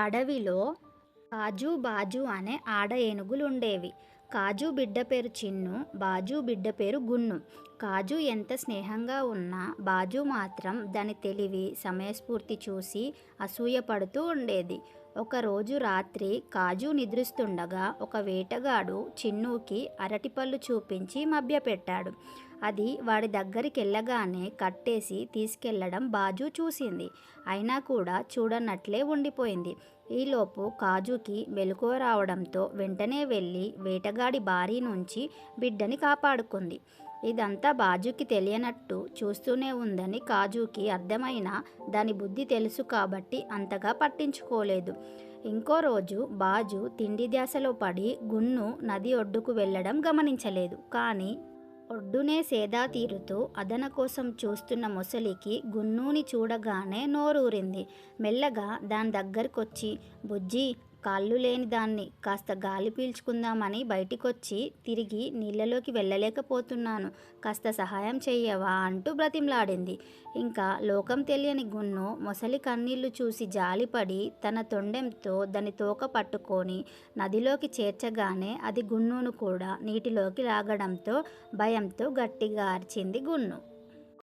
అడవిలో కాజు, బాజు అనే ఆడ ఏనుగులుండేవి. కాజు బిడ్డ పేరు చిన్ను, బాజు బిడ్డ పేరు గున్ను. కాజు ఎంత స్నేహంగా ఉన్నా బాజు మాత్రం దాని తెలివి, సమయస్ఫూర్తి చూసి అసూయపడుతూ ఉండేది. ఒకరోజు రాత్రి కాజు నిద్రిస్తుండగా ఒక వేటగాడు చిన్నుకి అరటిపళ్ళు చూపించి మభ్యపెట్టాడు. అది వాడి దగ్గరికెళ్ళగానే కట్టేసి తీసుకెళ్లడం బాజు చూసింది. అయినా కూడా చూడనట్లే ఉండిపోయింది. ఈలోపు కాజుకి మెలకువ రావడంతో వెంటనే వెళ్ళి వేటగాడి బారి నుంచి బిడ్డని కాపాడుకుంది. ఇదంతా బాజుకి తెలియనట్టు చూస్తూనే ఉందని కాజుకి అర్థమైనా దాని బుద్ధి తెలుసు కాబట్టి అంతగా పట్టించుకోలేదు. ఇంకో రోజు బాజు తిండి ధ్యాసలో పడి గున్ను నది ఒడ్డుకు వెళ్ళడం గమనించలేదు. కానీ ఒడ్డునే సేదా తీరుతూ అదన కోసం చూస్తున్న మొసలికి గున్నూని చూడగానే నోరూరింది. మెల్లగా దాని దగ్గరకొచ్చి, బుజ్జి, కాళ్ళు లేని దాన్ని, కాస్త గాలి పీల్చుకుందామని బయటికొచ్చి తిరిగి నీళ్ళలోకి వెళ్ళలేకపోతున్నాను, కాస్త సహాయం చెయ్యవా అంటూ బ్రతిమలాడింది. ఇంకా లోకం తెలియని గున్ను మొసలి కన్నీళ్లు చూసి జాలిపడి తన తొండెంతో దాని తోక పట్టుకొని నదిలోకి చేర్చగానే అది గున్నును కూడా నీటిలోకి లాగడంతో భయంతో గట్టిగా అరిచింది గున్ను.